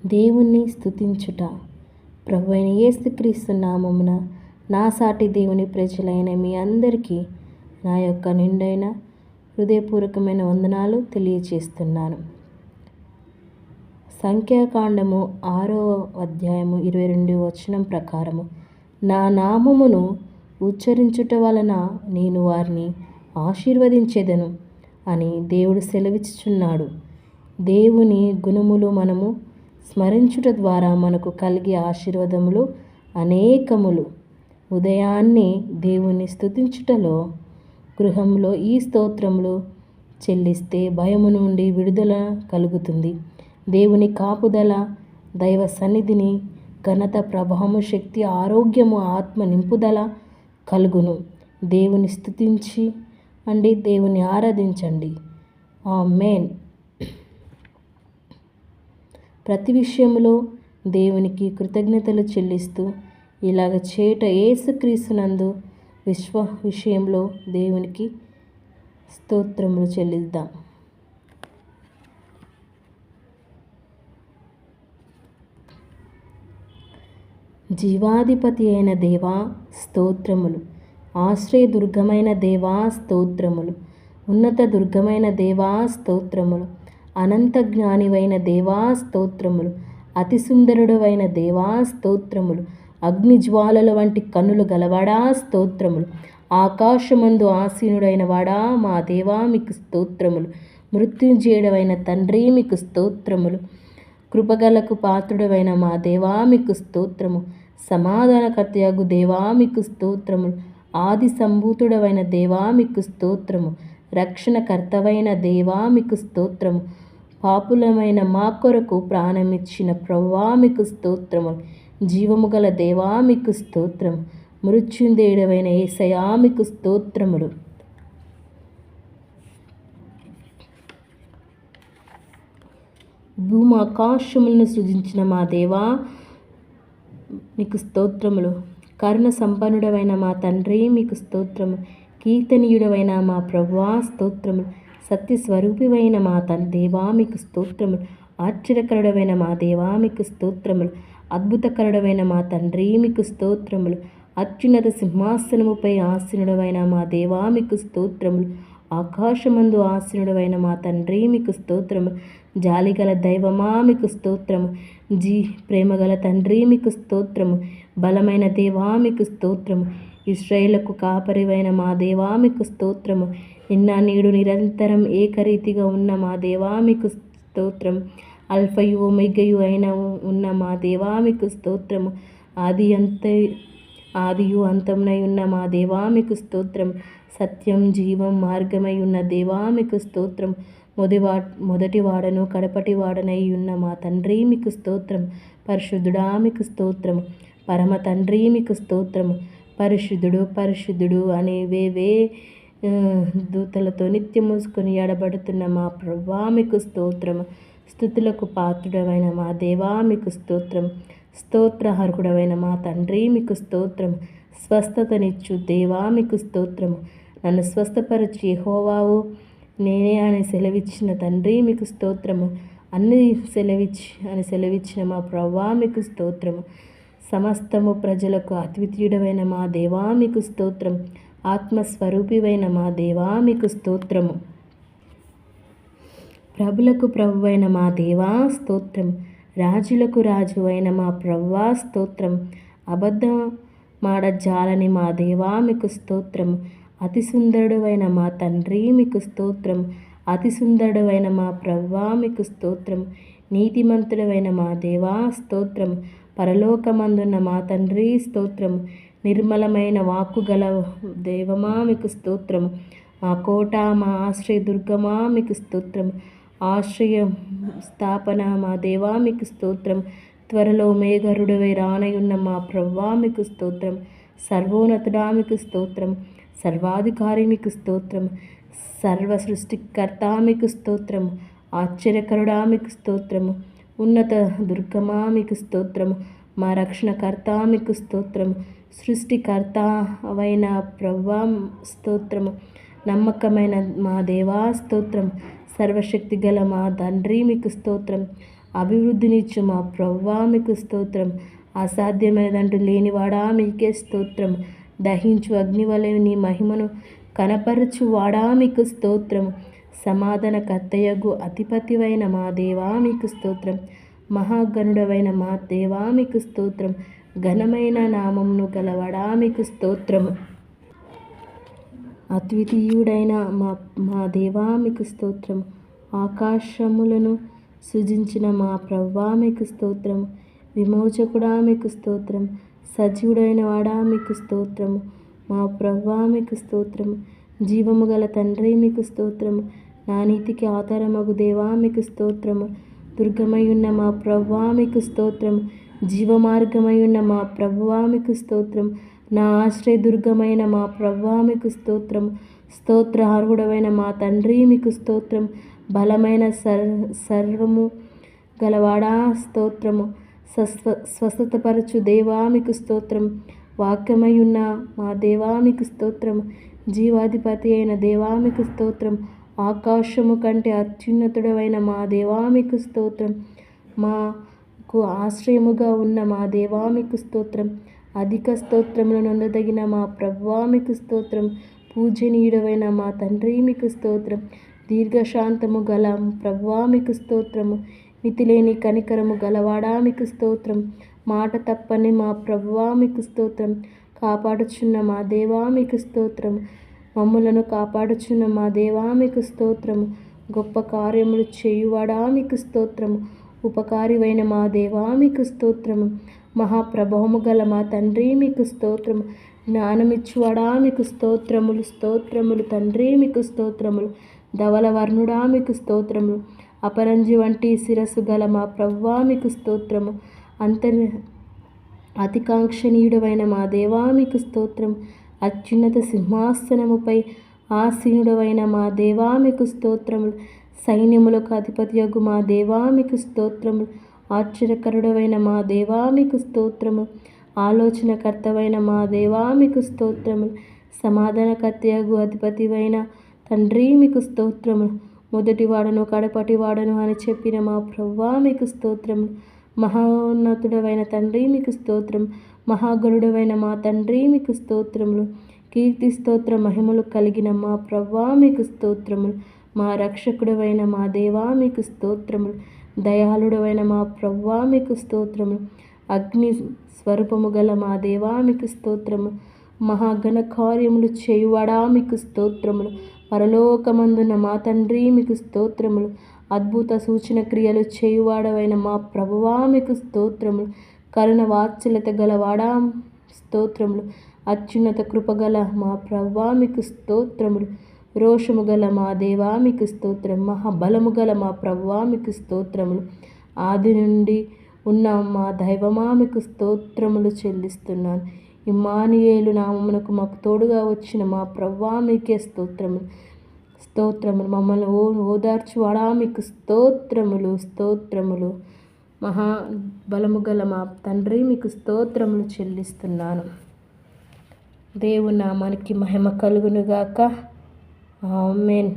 దేవుణ్ణి స్తుతించుట. ప్రభువైన యేసుక్రీస్తు నామమున నా సాటి దేవుని ప్రజలైన మీ అందరికీ నా యొక్క నిండైన హృదయపూర్వకమైన వందనాలు తెలియచేస్తున్నాను. సంఖ్యాకాండము 6వ అధ్యాయము 22వ వచనం ప్రకారము, నా నామమును ఉచ్చరించుట వలన నేను వారిని ఆశీర్వదించెదను అని దేవుడు సెలవిచ్చుచున్నాడు. దేవుని గుణములు మనము స్మరించుట ద్వారా మనకు కలిగే ఆశీర్వాదములు అనేకములు. ఉదయాన్నే దేవుని స్తుతించుటలో గృహంలో ఈ స్తోత్రములు చెల్లిస్తే భయము నుండి విడుదల కలుగుతుంది. దేవుని కాపుదల, దైవ సన్నిధిని, ఘనత, ప్రభావము, శక్తి, ఆరోగ్యము, ఆత్మ నింపుదల కలుగును. దేవుని స్తుతించి దేవుని ఆరాధించండి. ఆమేన్. ప్రతి విషయంలో దేవునికి కృతజ్ఞతలు చెల్లిస్తూ ఇలాగ చేయుట యేసుక్రీస్తునందు విషయంలో దేవునికి స్తోత్రములు చెల్లిద్దాం. జీవాధిపతి అయిన దేవా స్తోత్రములు. ఆశ్రయదుర్గమైన దేవా స్తోత్రములు. ఉన్నత దుర్గమైన దేవా స్తోత్రములు. అనంత జ్ఞానివైన దేవా స్తోత్రములు. అతి సుందరుడవైన దేవా స్తోత్రములు. అగ్నిజ్వాలల వంటి కన్నులు గలవాడా స్తోత్రములు. ఆకాశమందు ఆసీనుడైన వాడా మా దేవా మీకు స్తోత్రములు. మృత్యుంజయుడవైన తండ్రి మీకు స్తోత్రములు. కృపగలకు పాత్రుడవైన మా దేవా మీకు స్తోత్రము. సమాధానకర్తయగు దేవా మీకు స్తోత్రములు. ఆది సంభూతుడవైన దేవా మీకు స్తోత్రము. రక్షణకర్తవైన దేవా మీకు స్తోత్రము. పాపులమైన మా కొరకు ప్రాణమిచ్చిన ప్రభువా మీకు స్తోత్రములు. జీవము గల దేవా మీకు స్తోత్రము. మృత్యుంజయుడవైన యేసయ్యా మీకు స్తోత్రములు. భూమాకాశములను సృజించిన మా దేవా మీకు స్తోత్రములు. కరుణ సంపన్నుడవైన మా తండ్రి మీకు స్తోత్రము. కీర్తనీయుడవైన మా ప్రభువా స్తోత్రములు. సత్యస్వరూపివైన మా దేవా మీకు స్తోత్రములు. ఆశ్చర్యకరుడవైన మా దేవా మీకు స్తోత్రములు. అద్భుతకరుడవైన మా తండ్రి మీకు స్తోత్రములు. అత్యున్నత సింహాసనముపై ఆసీనుడవైన మా దేవా మీకు స్తోత్రములు. ఆకాశమందు ఆసీనుడవైన మా తండ్రి మీకు స్తోత్రము. జాలిగల దైవమా మీకు స్తోత్రము. ప్రేమగల తండ్రి మీకు స్తోత్రము. బలమైన దేవా మీకు స్తోత్రము. ఇశ్రాయేలుకు కాపరివైన మా దేవా మీకు స్తోత్రము. నిన్న నేడు నిరంతరం ఏకరీతిగా ఉన్న మా దేవా మీకు స్తోత్రం. అల్ఫయు ఒమెగయు అయిన ఉన్న మా దేవా మీకు స్తోత్రము. ఆదియు అంతమునై ఉన్న మా దేవా మీకు స్తోత్రం. సత్యం, జీవం, మార్గమై ఉన్న దేవా మీకు స్తోత్రం. మొదటివాడను కడపటివాడనై ఉన్న మా తండ్రి మీకు స్తోత్రం. పరిశుద్ధుడా మీకు స్తోత్రము. పరమ తండ్రి మీకు స్తోత్రము. పరిశుద్ధుడు పరిశుద్ధుడు అనే వేవే దూతలతో నిత్యము కొనియాడబడుతున్న మా ప్రభువా మీకు స్తోత్రము. స్తుతులకు పాత్రుడవైన మా దేవా మీకు స్తోత్రం. స్తోత్రహర్హుడవైన మా తండ్రి మీకు స్తోత్రం. స్వస్థతనిచ్చు దేవా మీకు స్తోత్రము. నన్ను స్వస్థపరచు యెహోవావు నేనే అని సెలవిచ్చిన తండ్రి మీకు స్తోత్రము. అన్ని సెలవిచ్చిన మా ప్రభువా మీకు స్తోత్రము. సమస్తము ప్రజలకు అద్వితీయుడవైన మా దేవా మీకు స్తోత్రం. ఆత్మస్వరూపివైన మా దేవా మీకు స్తోత్రము. ప్రభులకు ప్రభువైన మా దేవా స్తోత్రం. రాజులకు రాజు అయిన మా ప్రభువా స్తోత్రం. అబద్ధమాడ జాలని మా దేవా మీకు స్తోత్రం. అతి సుందరుడవైన మా తండ్రి మీకు స్తోత్రం. అతి సుందరుడవైన మా ప్రభువా మీకు స్తోత్రం. నీతిమంతుడవైన మా దేవా స్తోత్రం. పరలోకమందున్న మా తండ్రి స్తోత్రం. నిర్మలమైన వాక్కు గల దేవమా మీకు స్తోత్రము. మా కోట, మా ఆశ్రయదుర్గమా మీకు స్తోత్రం. ఆశ్రయ స్థాపన మా దేవా మీకు స్తోత్రం. త్వరలో మేఘరుడవై రానయున్న మా ప్రభువా మీకు స్తోత్రం. సర్వోన్నతుడా మీకు స్తోత్రం. సర్వాధికారి మీకు స్తోత్రం. సర్వ సృష్టికర్త మీకు స్తోత్రము. ఆశ్చర్యకరుడా మీకు స్తోత్రము. ఉన్నత దుర్గమా మీకు స్తోత్రము. మా రక్షణకర్త మీకు స్తోత్రము. సృష్టికర్త అవైన ప్రభువా స్తోత్రము. నమ్మకమైన మా దేవా స్తోత్రం. సర్వశక్తి గల మా తండ్రి మీకు స్తోత్రం. అభివృద్ధినిచ్చు మా ప్రభువా మీకు స్తోత్రం. అసాధ్యమైనదంటూ లేనివాడా మీకే స్తోత్రం. దహించు అగ్ని వలె నీ మహిమను కనపరచు వాడా మీకు స్తోత్రం. సమాధానకర్తయగు అధిపతివైన మా దేవా మీకు స్తోత్రం. మహాగణుడవైన మా దేవా మీకు స్తోత్రం. ఘనమైన నామమును గలవాడా మీకు స్తోత్రము. అద్వితీయుడైన మా దేవా మీకు స్తోత్రం. ఆకాశములను సృజించిన మా ప్రభువా మీకు స్తోత్రం. విమోచకుడా మీకు స్తోత్రం. సజీవుడైన వాడా మీకు స్తోత్రము. మా ప్రభువా మీకు స్తోత్రము. జీవము గల తండ్రి మీకు స్తోత్రము. నా నీతికి ఆధారమగు దేవా మీకు స్తోత్రము. దుర్గమై ఉన్న మా ప్రభువా మీకు స్తోత్రము. జీవమార్గమై ఉన్న మా ప్రభువా మీకు స్తోత్రం. నా ఆశ్రయదుర్గమైన మా ప్రభువా మీకు స్తోత్రము. స్తోత్రార్హుడవైన మా తండ్రి మీకు స్తోత్రం. బలమైన సర్వము గలవాడా స్తోత్రము. స్వస్థతపరచు దేవా మీకు స్తోత్రం. వాక్యమై ఉన్న మా దేవా మీకు స్తోత్రం. జీవాధిపతి అయిన దేవా మీకు స్తోత్రం. ఆకాశము కంటే అత్యున్నతుడవైన మా దేవా మీకు స్తోత్రం. మాకు ఆశ్రయముగా ఉన్న మా దేవా మీకు స్తోత్రం. అధిక స్తోత్రములు నొందదగిన మా ప్రభువా మీకు స్తోత్రం. పూజనీయుడవైన మా తండ్రి మీకు స్తోత్రం. దీర్ఘశాంతము గల ప్రభువా మీకు స్తోత్రము. మితిలేని కనికరము గలవాడా మీకు స్తోత్రం. మాట తప్పని మా ప్రభువా మీకు స్తోత్రం. కాపాడుచున్న మా దేవా మీకు స్తోత్రం. మమ్ములను కాపాడుచున్న మా దేవా మీకు స్తోత్రము. గొప్ప కార్యములు చేయువాడా మీకు స్తోత్రము. ఉపకారివైన మా దేవా మీకు స్తోత్రము. మహాప్రభావము గల మా తండ్రి మీకు స్తోత్రము. జ్ఞానమిచ్చువాడా మీకు స్తోత్రములు. స్తోత్రములు తండ్రి మీకు స్తోత్రములు. ధవల వర్ణుడా మీకు స్తోత్రములు. అపరంజి వంటి శిరస్సు గల మా ప్రభువా మీకు స్తోత్రము. అతికాంక్షణీయుడవైన మా దేవా మీకు స్తోత్రం. అత్యున్నత సింహాసనముపై ఆసీనుడవైన మా దేవా మీకు స్తోత్రములు. సైన్యములకు అధిపతియగు మా దేవా మీకు స్తోత్రములు. ఆశ్చర్యకరుడవైన మా దేవా మీకు స్తోత్రము. ఆలోచనకర్తవైన మా దేవా మీకు స్తోత్రములు. సమాధానకర్తయగు అధిపతివైన తండ్రి మీకు స్తోత్రము. మొదటివాడను కడపటివాడను అని చెప్పిన మా ప్రభువా మీకు స్తోత్రము. మహోన్నతుడవైన తండ్రి మీకు స్తోత్రం. మహాగణుడవైన మా తండ్రి మీకు స్తోత్రములు. కీర్తి స్తోత్ర మహిమలు కలిగిన మా ప్రభువా మీకు స్తోత్రములు. మా రక్షకుడవైన మా దేవా మీకు స్తోత్రములు. దయాళుడవైన మా ప్రభువా మీకు స్తోత్రములు. అగ్ని స్వరూపము గల మా దేవా మీకు స్తోత్రము. మహాఘన కార్యములు చేయువాడా మీకు స్తోత్రములు. పరలోకమందున్న మా తండ్రి మీకు స్తోత్రములు. అద్భుత సూచన క్రియలు చేయువాడవైన మా ప్రభువా మీకు స్తోత్రములు. కరుణ వాత్సల్యత గలవాడా స్తోత్రములు. అత్యున్నత కృపగల మా ప్రభువా మీకు స్తోత్రములు. రోషము గల మా దేవా మీకు స్తోత్రం. మహాబలము గల మా ప్రభువా మీకు స్తోత్రములు. ఆది నుండి ఉన్న మా దైవమా మీకు స్తోత్రములు చెల్లిస్తున్నాను. ఇమ్మానుయేలు నామమునకు మాకు తోడుగా వచ్చిన మా ప్రభువా మీకే స్తోత్రములు. స్తోత్రములు. మమ్మల్ని ఓదార్చువాడా మీకు స్తోత్రములు. స్తోత్రములు. మహాబలము గల మా తండ్రి మీకు స్తోత్రములు చెల్లిస్తున్నాను. దేవుని నామానికి మహిమ కలుగునుగాక. ఆమేన్.